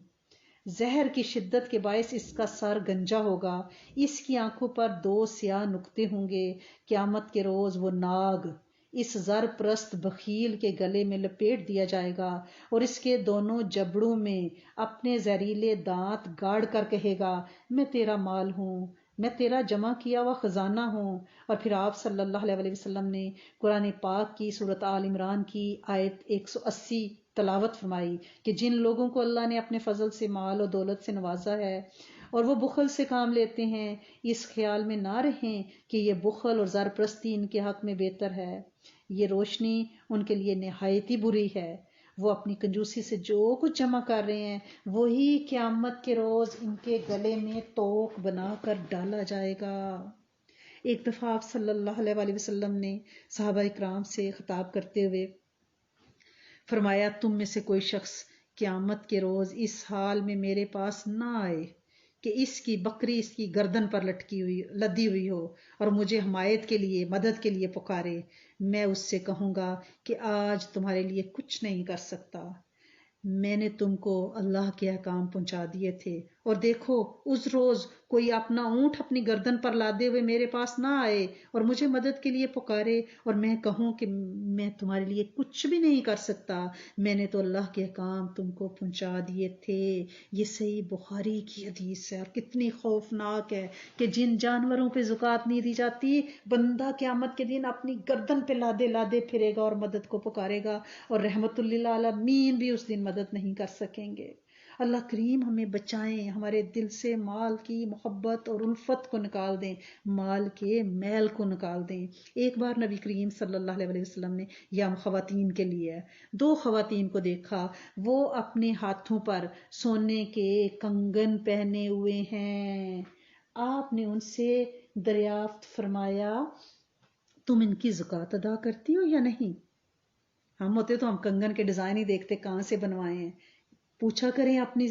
زہر کی شدت کے باعث اس کا سر گنجا ہوگا، اس کی آنکھوں پر 2 سیاہ نقطے ہوں گے. قیامت کے روز وہ ناگ اس زر پرست بخیل کے گلے میں لپیٹ دیا جائے گا اور اس کے دونوں جبڑوں میں اپنے زہریلے دانت گاڑ کر کہے گا میں تیرا مال ہوں، میں تیرا جمع کیا ہوا خزانہ ہوں. اور پھر آپ صلی اللہ علیہ وسلم نے قرآن پاک کی سورۃ آل عمران کی آیت 180 تلاوت فرمائی کہ جن لوگوں کو اللہ نے اپنے فضل سے مال و دولت سے نوازا ہے اور وہ بخل سے کام لیتے ہیں، اس خیال میں نہ رہیں کہ یہ بخل اور زر پرستی ان کے حق میں بہتر ہے. یہ روشنی ان کے لیے نہایت ہی بری ہے. وہ اپنی کنجوسی سے جو کچھ جمع کر رہے ہیں وہی قیامت کے روز ان کے گلے میں توق بنا کر ڈالا جائے گا. ایک دفعہ آپ صلی اللہ علیہ وسلم نے صحابہ اکرام سے خطاب کرتے ہوئے فرمایا تم میں سے کوئی شخص قیامت کے روز اس حال میں میرے پاس نہ آئے کہ اس کی بکری اس کی گردن پر لدی ہوئی ہو اور مجھے حمایت کے لیے مدد کے لیے پکارے، میں اس سے کہوں گا کہ آج تمہارے لیے کچھ نہیں کر سکتا، میں نے تم کو اللہ کے احکام پہنچا دیے تھے، اور دیکھو اس روز کوئی اپنا اونٹ اپنی گردن پر لادے ہوئے میرے پاس نہ آئے اور مجھے مدد کے لیے پکارے اور میں کہوں کہ میں تمہارے لیے کچھ بھی نہیں کر سکتا، میں نے تو اللہ کے احکام تم کو پہنچا دیے تھے۔ یہ صحیح بخاری کی حدیث ہے، اور کتنی خوفناک ہے کہ جن جانوروں پہ زکوٰۃ نہیں دی جاتی بندہ قیامت کے دن اپنی گردن پہ لادے لادے پھرے گا اور مدد کو پکارے گا، اور رحمت للعالمین بھی اس دن مدد نہیں کر سکیں گے۔ اللہ کریم ہمیں بچائیں، ہمارے دل سے مال کی محبت اور الفت کو نکال دیں، مال کے میل کو نکال دیں۔ ایک بار نبی کریم صلی اللہ علیہ وسلم نے یہ خواتین کے لیے 2 خواتین کو دیکھا، وہ اپنے ہاتھوں پر سونے کے کنگن پہنے ہوئے ہیں۔ آپ نے ان سے دریافت فرمایا تم ان کی زکوٰۃ ادا کرتی ہو یا نہیں؟ ہم ہوتے تو ہم کنگن کے ڈیزائن ہی دیکھتے کہاں سے بنوائے ہیں۔ پوچھا کریں اپنی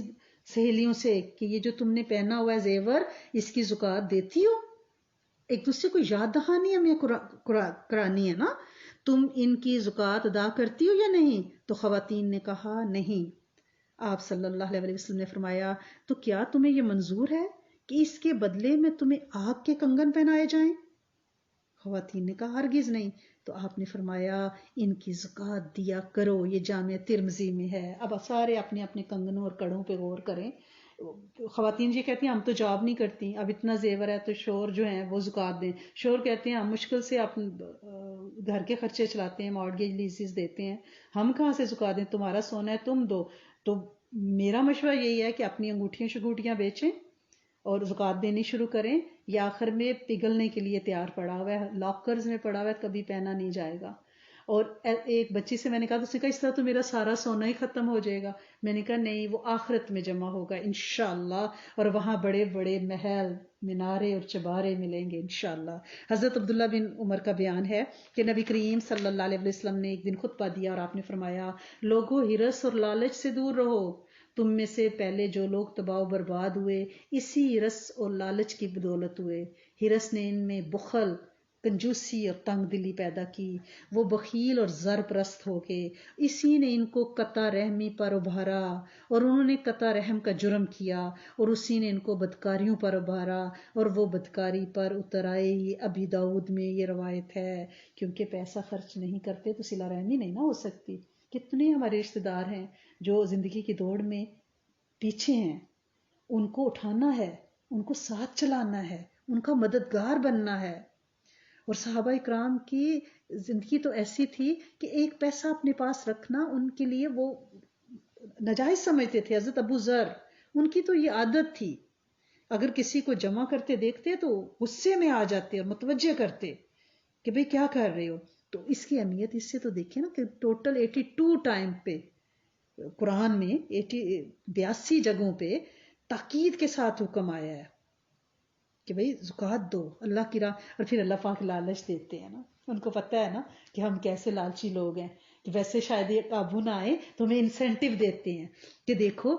سہیلیوں سے کہ یہ جو تم نے پہنا ہوا ہے زیور، اس کی زکوٰۃ دیتی ہو؟ ایک دوسرے کو یاد دہانی ہمیں کرانی ہے نا، تم ان کی زکوٰۃ ادا کرتی ہو یا نہیں؟ تو خواتین نے کہا نہیں۔ آپ صلی اللہ علیہ وسلم نے فرمایا تو کیا تمہیں یہ منظور ہے کہ اس کے بدلے میں تمہیں آگ کے کنگن پہنائے جائیں؟ خواتین نے کہا ہرگز نہیں۔ تو آپ نے فرمایا ان کی زکوٰۃ دیا کرو، یہ جامع ترمذی میں ہے۔ اب سارے اپنے اپنے کنگنوں اور کڑوں پہ غور کریں۔ خواتین یہ کہتی ہیں ہم تو جاب نہیں کرتی، اب اتنا زیور ہے تو شوہر جو ہیں وہ زکوٰۃ دیں۔ شوہر کہتے ہیں ہم مشکل سے اپنے گھر کے خرچے چلاتے ہیں، مارگیج لیزز دیتے ہیں، ہم کہاں سے زکوٰۃ دیں، تمہارا سونا ہے تم دو۔ تو میرا مشورہ یہی ہے کہ اپنی انگوٹھیاں شگوٹیاں بیچیں اور زکوٰۃ دینی شروع کریں، یا آخر میں پگھلنے کے لیے تیار پڑا ہوا ہے، لاکرز میں پڑا ہوا ہے، کبھی پہنا نہیں جائے گا۔ اور ایک بچی سے میں نے کہا تو اس نے کہا اس طرح تو میرا سارا سونا ہی ختم ہو جائے گا۔ میں نے کہا نہیں، وہ آخرت میں جمع ہوگا انشاءاللہ، اور وہاں بڑے بڑے محل، مینارے اور چبارے ملیں گے انشاءاللہ۔ حضرت عبداللہ بن عمر کا بیان ہے کہ نبی کریم صلی اللہ علیہ وسلم نے ایک دن خطبہ دیا اور آپ نے فرمایا لوگو ہرس اور لالچ سے دور رہو، تم میں سے پہلے جو لوگ تباہ و برباد ہوئے اسی ہرس اور لالچ کی بدولت ہوئے۔ ہرس نے ان میں بخل، کنجوسی اور تنگ دلی پیدا کی، وہ بخیل اور زر پرست ہو گئے، اسی نے ان کو قطع رحمی پر ابھارا اور انہوں نے قطع رحم کا جرم کیا، اور اسی نے ان کو بدکاریوں پر ابھارا اور وہ بدکاری پر اتر آئے۔ یہ ابی داؤد میں یہ روایت ہے۔ کیونکہ پیسہ خرچ نہیں کرتے تو صلہ رحمی نہیں نہ ہو سکتی۔ کتنے ہمارے رشتہ دار ہیں جو زندگی کی دوڑ میں پیچھے ہیں، ان کو اٹھانا ہے، ان کو ساتھ چلانا ہے، ان کا مددگار بننا ہے۔ اور صحابہ اکرام کی زندگی تو ایسی تھی کہ ایک پیسہ اپنے پاس رکھنا ان کے لیے وہ ناجائز سمجھتے تھے۔ حضرت ابو ذر، ان کی تو یہ عادت تھی، اگر کسی کو جمع کرتے دیکھتے تو غصے میں آ جاتے اور متوجہ کرتے کہ بھئی کیا کر رہے ہو۔ تو اس کی اہمیت اس سے تو دیکھیں نا کہ ٹوٹل 82 ٹائم پہ قرآن میں 82 جگہوں پہ تاکید کے ساتھ حکم آیا ہے کہ بھئی زکوٰۃ دو اللہ کی راہ، اور پھر اللہ پاک لالچ دیتے ہیں نا، ان کو پتہ ہے نا کہ ہم کیسے لالچی لوگ ہیں، کہ ویسے شاید یہ قابو نہ آئے تو ہمیں انسینٹیو دیتے ہیں کہ دیکھو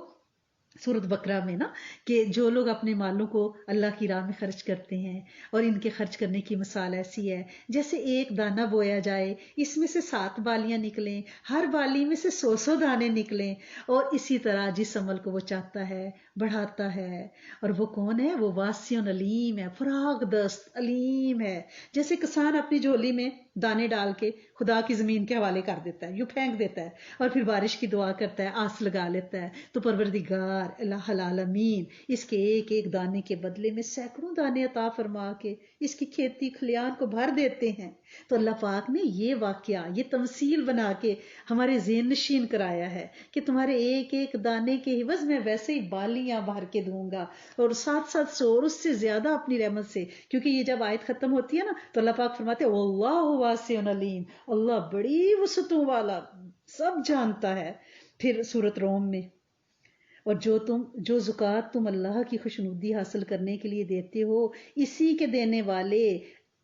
سورۃ بقرہ میں نا کہ جو لوگ اپنے مالوں کو اللہ کی راہ میں خرچ کرتے ہیں، اور ان کے خرچ کرنے کی مثال ایسی ہے جیسے ایک دانہ بویا جائے، اس میں سے 7 بالیاں نکلیں، ہر بالی میں سے 100 دانے نکلیں، اور اسی طرح جس عمل کو وہ چاہتا ہے بڑھاتا ہے۔ اور وہ کون ہے؟ وہ واسع علیم ہے، فراغ دست علیم ہے۔ جیسے کسان اپنی جھولی میں دانے ڈال کے خدا کی زمین کے حوالے کر دیتا ہے، یوں پھینک دیتا ہے، اور پھر بارش کی دعا کرتا ہے، آس لگا لیتا ہے، تو پروردگار الہ العالمین اس کے ایک ایک دانے کے بدلے میں سینکڑوں دانے عطا فرما کے اس کی کھیتی کھلیان کو بھر دیتے ہیں۔ تو اللہ پاک نے یہ واقعہ، یہ تمثیل بنا کے ہمارے ذہن نشین کرایا ہے کہ تمہارے ایک ایک دانے کے عوض میں ویسے ہی بالیاں بھر کے دوں گا، اور 700 اور اس سے زیادہ اپنی رحمت سے۔ کیونکہ یہ جب آیت ختم ہوتی ہے نا تو اللہ پاک فرماتے ہیں واللہ واسع علیم، اللہ بڑی وسعتوں والا، سب جانتا ہے۔ پھر سورۃ روم میں اور جو زکوٰۃ تم اللہ کی خوشنودی حاصل کرنے کے لیے دیتے ہو اسی کے دینے والے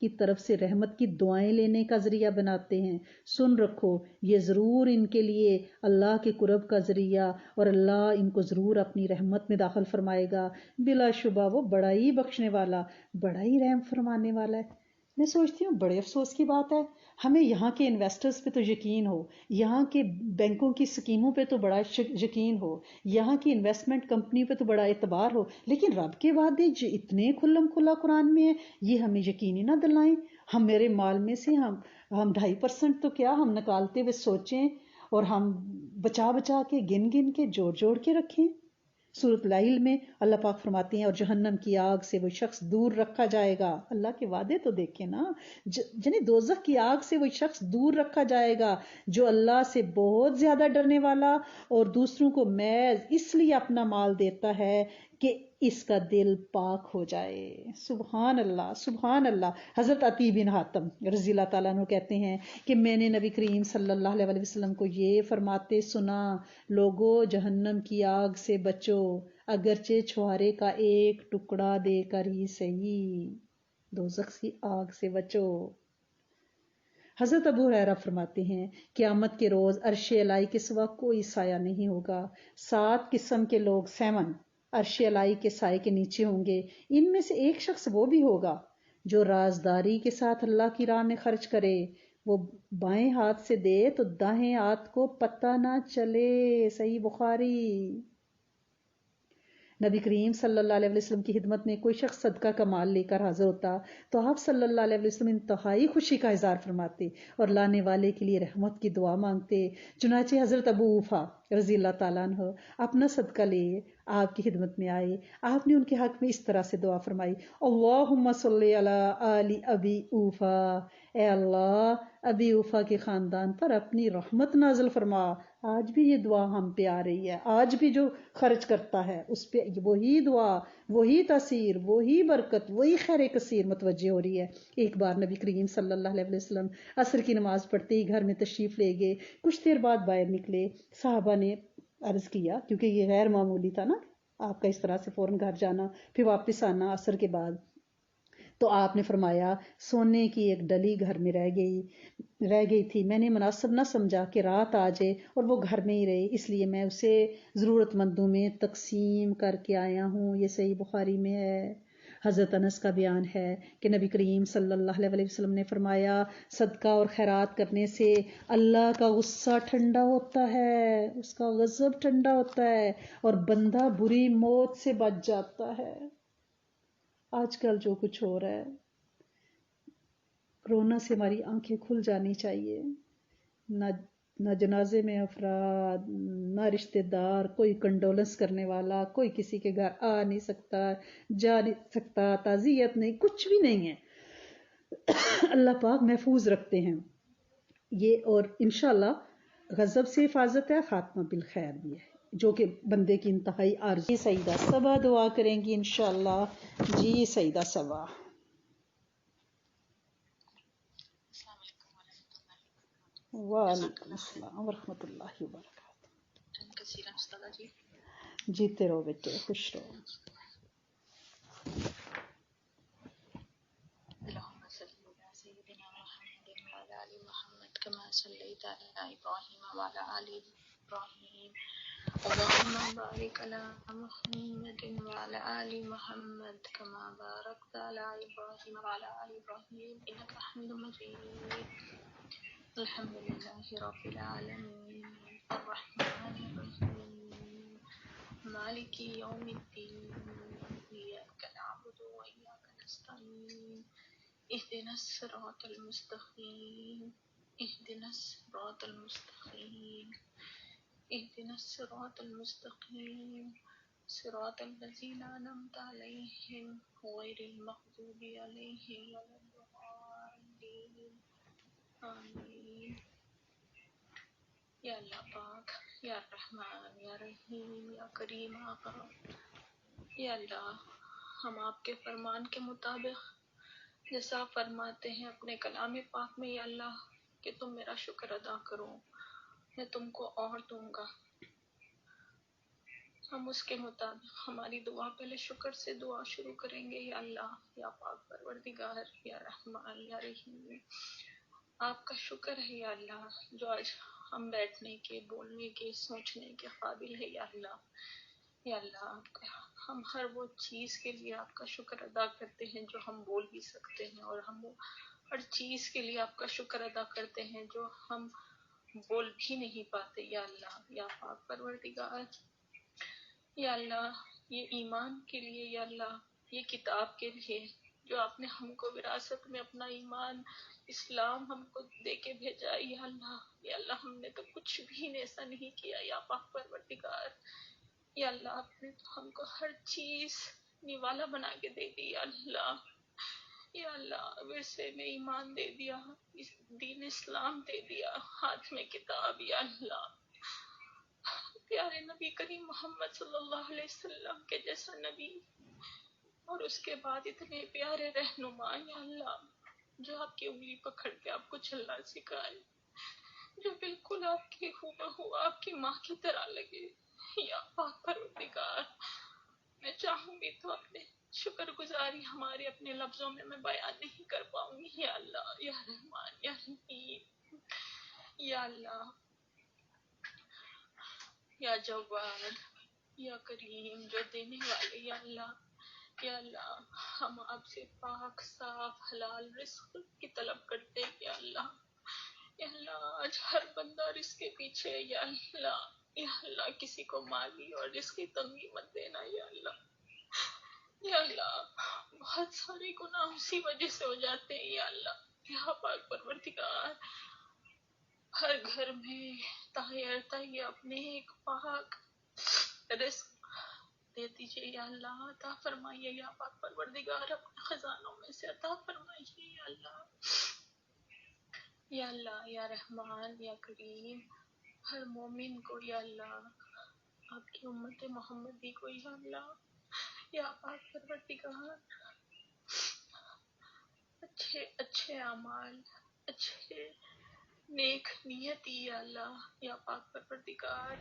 کی طرف سے رحمت کی دعائیں لینے کا ذریعہ بناتے ہیں، سن رکھو یہ ضرور ان کے لیے اللہ کے قرب کا ذریعہ، اور اللہ ان کو ضرور اپنی رحمت میں داخل فرمائے گا، بلا شبہ وہ بڑا ہی بخشنے والا، بڑا ہی رحم فرمانے والا ہے۔ میں سوچتی ہوں بڑے افسوس کی بات ہے، ہمیں یہاں کے انویسٹرز پہ تو یقین ہو، یہاں کے بینکوں کی سکیموں پہ تو بڑا یقین ہو، یہاں کی انویسٹمنٹ کمپنی پہ تو بڑا اعتبار ہو، لیکن رب کے وعدے جو اتنے کھلم کھلا قرآن میں ہے یہ ہمیں یقین ہی نہ دلائیں۔ ہم میرے مال میں سے ہم 2.5% تو کیا ہم نکالتے ہوئے سوچیں، اور ہم بچا بچا کے گن گن کے جوڑ جوڑ کے رکھیں۔ سورۃ اللیل میں اللہ پاک فرماتے ہیں اور جہنم کی آگ سے وہ شخص دور رکھا جائے گا، اللہ کے وعدے تو دیکھیں نا، یعنی دوزخ کی آگ سے وہ شخص دور رکھا جائے گا جو اللہ سے بہت زیادہ ڈرنے والا اور دوسروں کو محض اس لیے اپنا مال دیتا ہے کہ اس کا دل پاک ہو جائے۔ سبحان اللہ سبحان اللہ۔ حضرت عطی بن حاتم رضی اللہ تعالیٰ عنہ کہتے ہیں کہ میں نے نبی کریم صلی اللہ علیہ وسلم کو یہ فرماتے سنا، لوگو جہنم کی آگ سے بچو، اگرچہ چھوارے کا ایک ٹکڑا دے کر ہی صحیح، دوزخ کی آگ سے بچو۔ حضرت ابو ہریرہ فرماتے ہیں قیامت کے روز عرش الہی کے سوا کوئی سایہ نہیں ہوگا، 7 قسم کے لوگ 7 عرش الہی کے سائے کے نیچے ہوں گے، ان میں سے ایک شخص وہ بھی ہوگا جو رازداری کے ساتھ اللہ کی راہ میں خرچ کرے، وہ بائیں ہاتھ سے دے تو دائیں ہاتھ کو پتہ نہ چلے، صحیح بخاری۔ نبی کریم صلی اللہ علیہ وسلم کی خدمت میں کوئی شخص صدقہ کا مال لے کر حاضر ہوتا تو آپ صلی اللہ علیہ وسلم انتہائی خوشی کا اظہار فرماتے اور لانے والے کے لیے رحمت کی دعا مانگتے۔ چنانچہ حضرت ابو اوفا رضی اللہ تعالیٰ عنہ اپنا صدقہ لے آپ کی خدمت میں آئے، آپ نے ان کے حق میں اس طرح سے دعا فرمائی، اللہم صلی علی آل ابی اوفا، اے اللہ ابی اوفا کے خاندان پر اپنی رحمت نازل فرما۔ آج بھی یہ دعا ہم پہ آ رہی ہے، آج بھی جو خرچ کرتا ہے اس پہ وہی دعا، وہی تاثیر، وہی برکت، وہی خیر کثیر متوجہ ہو رہی ہے۔ ایک بار نبی کریم صلی اللہ علیہ وسلم عصر کی نماز پڑھتے ہی گھر میں تشریف لے گئے، کچھ دیر بعد باہر نکلے، صحابہ نے عرض کیا، کیونکہ یہ غیر معمولی تھا نا آپ کا اس طرح سے فوراً گھر جانا پھر واپس آنا عصر کے بعد، تو آپ نے فرمایا سونے کی ایک ڈلی گھر میں رہ گئی تھی، میں نے مناسب نہ سمجھا کہ رات آ جائے اور وہ گھر میں ہی رہے، اس لیے میں اسے ضرورت مندوں میں تقسیم کر کے آیا ہوں۔ یہ صحیح بخاری میں ہے۔ حضرت انس کا بیان ہے کہ نبی کریم صلی اللہ علیہ وسلم نے فرمایا صدقہ اور خیرات کرنے سے اللہ کا غصہ ٹھنڈا ہوتا ہے، اس کا غضب ٹھنڈا ہوتا ہے اور بندہ بری موت سے بچ جاتا ہے۔ آج کل جو کچھ ہو رہا ہے، کرونا سے ہماری آنکھیں کھل جانی چاہیے، نہ جنازے میں افراد، نہ رشتہ دار، کوئی کنڈولنس کرنے والا، کوئی کسی کے گھر آ نہیں سکتا، جا نہیں سکتا، تعزیت نہیں، کچھ بھی نہیں ہے۔ اللہ پاک محفوظ رکھتے ہیں یہ، اور انشاءاللہ غضب سے حفاظت ہے، خاتمہ بالخیر بھی ہے، جو کہ بندے کی انتہائی عارضی۔ سیدہ صبا دعا کریں گی انشاءاللہ۔ جی سیدہ صبا۔ وعلیکم السلام ورحمۃ اللہ وبرکاتہ۔ جیتے رہو بیٹے، خوش رہو۔ اللهم صل على سيدنا محمد وعلى آل محمد كما صليت على إبراهيم وعلى آل إبراهيم، اللهم بارك على محمد وعلى آل محمد كما باركت على إبراهيم وعلى آل إبراهيم إنك حميد مجيد۔ الحمد لله رب العالمين الرحمن الرحيم مالك يوم الدين إياك نعبد وإياك نستعين اهدنا الصراط المستقيم اهدنا الصراط المستقيم اهدنا الصراط المستقيم صراط الذين أنعمت عليهم غير المغضوب عليهم ولا الضالين آمین۔ یا اللہ پاک، یا رحمان، یا رحیم، یا کریم آقا، یا اللہ ہم آپ کے فرمان کے مطابق جیسا آپ فرماتے ہیں اپنے کلام پاک میں، یا اللہ کہ تم میرا شکر ادا کرو میں تم کو اور دوں گا، ہم اس کے مطابق ہماری دعا پہلے شکر سے دعا شروع کریں گے. یا اللہ، یا پاک پروردگار، یا رحمان، یا رحیم، آپ کا شکر ہے یا اللہ جو آج ہم بیٹھنے کے، بولنے کے، سوچنے کے قابل ہے. یا اللہ، یا اللہ، آپ کا ہم ہر وہ چیز کے لیے آپ کا شکر ادا کرتے ہیں جو ہم بول بھی سکتے ہیں، اور ہم وہ ہر چیز کے لیے آپ کا شکر ادا کرتے ہیں جو ہم بول بھی نہیں پاتے. یا اللہ، یا پاک پروردگار، یا اللہ، یہ ایمان کے لیے، یا اللہ، یہ کتاب کے لیے جو آپ نے ہم کو وراثت میں اپنا ایمان اسلام ہم کو دے کے بھیجا. یا اللہ، یا اللہ، ہم نے تو کچھ بھی ایسا نہیں کیا. یا پاک پروردگار، یا اللہ، آپ نے تو ہم کو ہر چیز نوالا بنا کے دے دی. یا اللہ، یا اللہ، ورثے میں ایمان دے دیا، اس دین اسلام دے دیا، ہاتھ میں کتاب. یا اللہ، پیارے نبی کریم محمد صلی اللہ علیہ وسلم کے جیسا نبی، اور اس کے بعد اتنے پیارے رہنما. یا اللہ، جو آپ کی انگلی پکڑ کے آپ کو چلنا سکھائے، جو بالکل آپ کی ہو آپ کی ماں کی طرح لگے. یا پاک پروردگار، میں چاہوں گی تو اپنے شکر گزاری ہماری اپنے لفظوں میں بیان نہیں کر پاؤں گی. یا اللہ، یا رحمان، یا رحیم، یا اللہ، یا جواد، یا کریم، جو دینے والے. یا اللہ، یا اللہ، ہم آپ سے پاک صاف حلال رزق کی طلب کرتے. یا اللہ، یا اللہ، آج ہر بندہ رزق کے پیچھے. یا اللہ، یا اللہ، کسی کو مالی اور رزق کی تنگی مت دینا. یا اللہ، یا اللہ، بہت سارے گناہ اسی وجہ سے ہو جاتے ہیں. یا اللہ، یا پاک پروردگار، ہر گھر میں تاہیے اپنے ایک پاک رزق دے دیجیے. یا اللہ، عطا فرمائیے. یا پاک پروردگار، اپنے خزانوں میں سے عطا فرمائیے. یا اللہ، یا اللہ، یا رحمان، یا کریم، ہر مومن کو. یا اللہ، آپ کی امت محمدی کو. یا اللہ، یا پاک پروردگار، اچھے اچھے اعمال، اچھے نیک نیتی. یا اللہ، یا پاک پروردگار،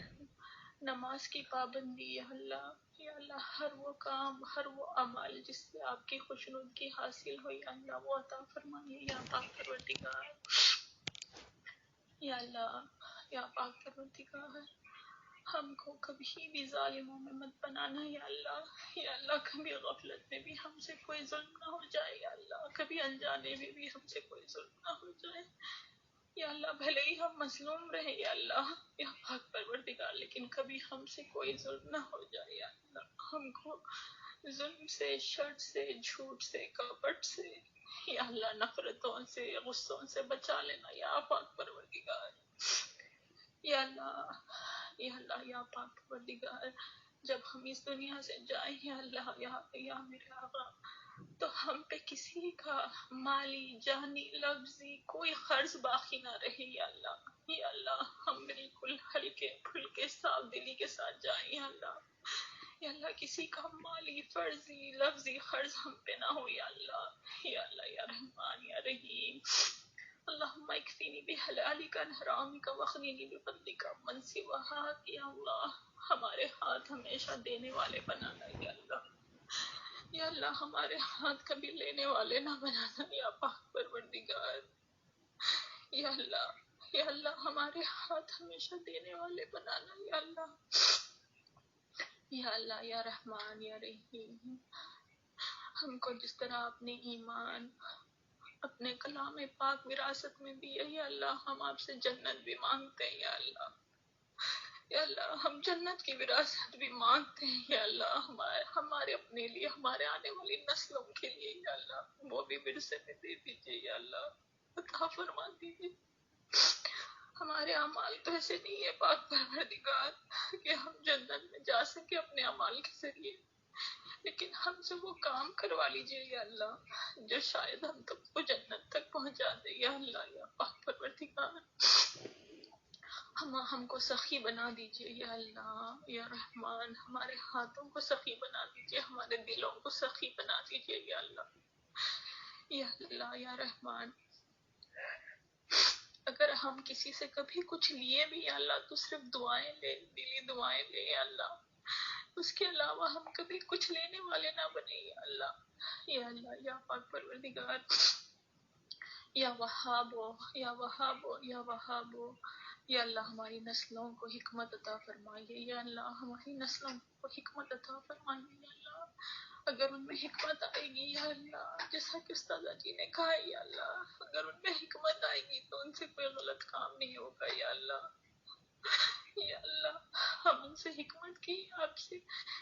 نماز کی پابندی. یا اللہ، یا اللہ، ہر وہ کام، ہر وہ عمل جس سے آپ کی خوشنودی حاصل ہو. یا اللہ، وہ عطا فرمائیے. یا پاک پروردگار، یا اللہ، یا پاک پروردگار، ہم کو کبھی بھی ظالموں میں مت بنانا. یا اللہ، یا اللہ، کبھی غفلت میں بھی ہم سے کوئی ظلم نہ ہو جائے. یا اللہ، کبھی انجانے میں بھی ہم سے کوئی ظلم نہ ہو جائے. یا اللہ، بھلے ہی ہم مظلوم رہے. یا اللہ، یا پاک پروردگار، لیکن کبھی ہم سے کوئی ظلم نہ ہو جائے. یا اللہ، ہم کو ظلم سے، شر سے، جھوٹ سے، کپٹ سے، یا اللہ، نفرتوں سے، غصوں سے بچا لینا. یا پاک پروردگار، یا اللہ، یا اللہ، یا پاک پروردگار، جب ہم اس دنیا سے جائیں. یا اللہ، یا میرے آقا، تو ہم پہ کسی کا مالی، جانی، لفظی کوئی قرض باقی نہ رہے. یا اللہ، یا اللہ، ہم بالکل ہلکے پھلکے صاف دلی کے ساتھ جائیں. یا اللہ، یا اللہ، کسی کا مالی، فرضی، لفظی قرض ہم پہ نہ ہو. یا اللہ، یا اللہ، یا رحمان، یا رحیم، اللہم اکفینی بحلالک عن حرامک واغنینی بفضلک من سواک. یا اللہ، ہمارے ہاتھ ہمیشہ دینے والے بنانا. یا اللہ، یا اللہ، ہمارے ہاتھ کبھی لینے والے نہ بنانا. یا پاک پروردگار، یا اللہ، یا اللہ، ہمارے ہاتھ ہمیشہ دینے والے بنانا. یا اللہ، یا اللہ، یا رحمان، یا رحیم، ہم کو جس طرح اپنے ایمان، اپنے کلام پاک وراثت میں دی ہے. یا اللہ، ہم آپ سے جنت بھی مانگتے ہیں. یا اللہ، یا اللہ، ہم جنت کی وراثت بھی مانگتے ہیں. یا اللہ، ہمارے اپنے لیے، ہمارے آنے والی نسلوں کے لیے. یا اللہ، وہ بھی ورثے میں دے دیجیے. یا اللہ، عطا فرما دیجیے. ہمارے اعمال تو ایسے نہیں ہے پاک پروردگار کہ ہم جنت میں جا سکے اپنے اعمال کے ذریعے، لیکن ہم سے وہ کام کروا لیجیے. یا اللہ، جو شاید ہم تک کو جنت تک پہنچا دے. یا اللہ، یا پاک پروردگار، ہم کو سخی بنا دیجیے. یا اللہ، یا رحمان، ہمارے ہاتھوں کو سخی بنا دیجیے، ہمارے دلوں کو سخی بنا دیجیے. یا اللہ، یا اللہ، یا رحمان، اگر ہم کسی سے کبھی کچھ لیے بھی یا اللہ تو صرف دعائیں لے، دلی دعائیں لے. یا اللہ، اس کے علاوہ ہم کبھی کچھ لینے والے نہ بنے یا اللہ. یا اللہ یا پاک پروردگار، یا وہاب ہو، یا وہاب ہو، یا وہاب ہو. یا اللہ ہماری نسلوں کو حکمت عطا فرمائیے. یا اللہ ہماری نسلوں کو حکمت عطا فرمائیے. یا اللہ اگر ان میں حکمت آئے گی یا اللہ، جیسا کہ استاذہ جی نے کہا یا اللہ، اگر ان میں حکمت آئے گی تو ان سے کوئی غلط کام نہیں ہوگا یا اللہ. یا اللہ ہم ان سے حکمت کی، آپ سے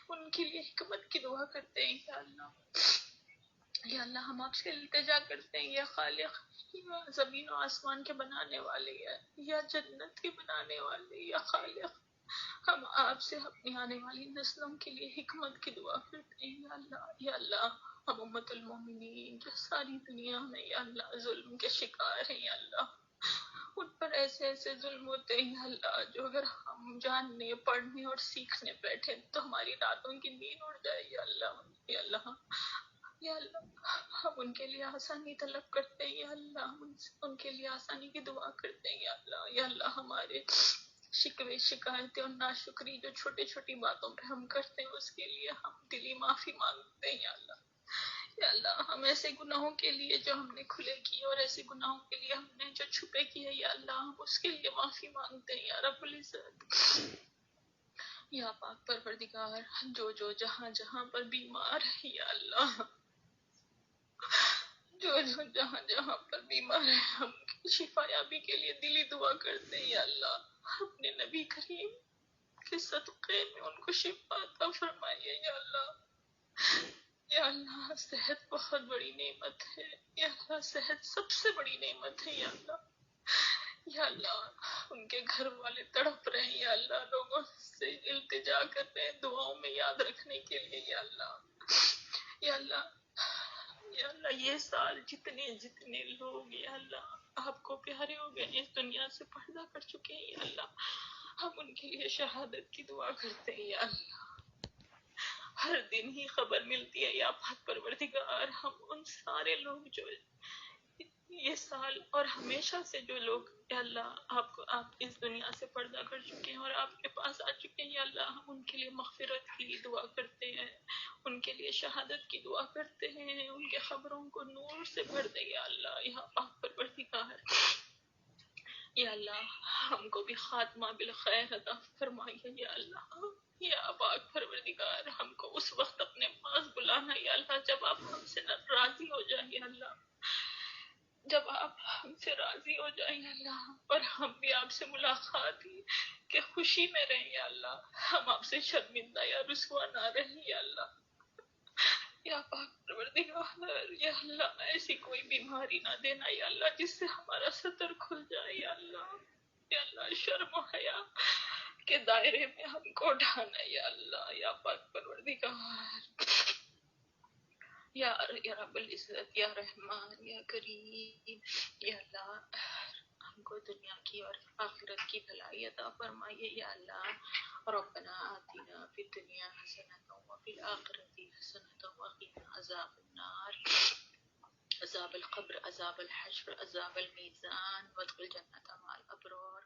ان کے لیے حکمت کی دعا کرتے ہیں یا اللہ. یا اللہ ہم آپ سے التجا کرتے ہیں یا خالق، یا زمین و آسمان کے بنانے والے، یا جنت کے بنانے والے، یا خالق، ہم آپ سے اپنی آنے والی نسلوں کے لیے حکمت کی دعا کرتے ہیں یا اللہ. یا اللہ ہم امت المومنین جو ساری دنیا میں یا اللہ ظلم کے شکار ہیں یا اللہ، ان پر ایسے ایسے ظلم ہوتے ہیں یا اللہ، جو اگر ہم جاننے، پڑھنے اور سیکھنے بیٹھے تو ہماری راتوں کی نیند اڑ جائے یا اللہ. یا اللہ یا اللہ ہم ان کے لیے آسانی طلب کرتے ہیں یا اللہ، ہم ان کے لیے آسانی کی دعا کرتے ہیں یا اللہ. یا اللہ ہمارے شکوے شکایتیں اور ناشکری جو چھوٹی چھوٹی باتوں پہ ہم کرتے ہیں اس کے لیے ہم دلی معافی مانگتے ہیں یا اللہ. یا اللہ ہم ایسے گناہوں کے لیے جو ہم نے کھلے کیے اور ایسے گناہوں کے لیے ہم نے جو چھپے کیے یا اللہ، ہم اس کے لیے معافی مانگتے ہیں یا رب العزت. یا پاک پروردگار جو جہاں جہاں پر بیمار ہے یا اللہ، جو جہاں جہاں پر بیمار ہے ہم شفا یابی کے لیے دلی دعا کرتے ہیں یا اللہ. اپنے نبی کریم کے صدقے میں ان کو شفا عطا فرمائیے یا اللہ. یا اللہ صحت بہت بڑی نعمت ہے یا اللہ، صحت سب سے بڑی نعمت ہے یا اللہ. یا اللہ ان کے گھر والے تڑپ رہے ہیں یا اللہ، لوگوں سے التجا کر رہے ہیں دعاؤں میں یاد رکھنے کے لیے یا اللہ. یا اللہ یا اللہ یہ سال جتنے لوگ یا اللہ آپ کو پیارے ہو گئے اس دنیا سے پردہ کر چکے ہیں یا اللہ، ہم ان کے لیے شہادت کی دعا کرتے ہیں یا اللہ. ہر دن ہی خبر ملتی ہے یا پاک پروردگار، ہم ان سارے لوگ جو یہ سال اور ہمیشہ سے جو لوگ یا اللہ آپ اس دنیا سے پردہ کر چکے ہیں اور آپ کے پاس آ چکے ہیں یا اللہ، ہم ان کے لیے مغفرت کی دعا کرتے ہیں، ان کے لیے شہادت کی دعا کرتے ہیں، ان کے خبروں کو نور سے بھر دے یا اللہ. یہاں پاک پروردگار یا اللہ ہم کو بھی خاتمہ بالخیر عطا فرمائیے یا اللہ. یا پاک پروردگار ہم کو اس وقت اپنے پاس بلانا یا اللہ جب آپ ہم سے راضی ہو جائیں یا اللہ، جب آپ ہم سے راضی ہو جائیں یا اللہ، اور ہم بھی آپ سے ملاقات ہی کہ خوشی میں رہیں یا اللہ، ہم آپ سے شرمندہ یا رسوا نہ رہیں یا اللہ. یا پاک پروردگار یا اللہ ایسی کوئی بیماری نہ دینا یا اللہ جس سے ہمارا ستر کھل جائے یا اللہ. یا اللہ شرم و حیا کے دائرے میں ہم کو ڈھانا یا اللہ. یا پاک پروردگار یا رب العزت یا رحمان یا کریم یا اللہ، ہم کو دنیا کی اور آخرت کی بھلائی عطا فرمائیے یا اللہ. ربنا آتنا فی الدنیا حسنۃ وفی الآخرۃ حسنۃ وقنا عذاب النار، عذاب القبر، عذاب الحشر، عذاب المیزان، وادخل جنت مع الابرار.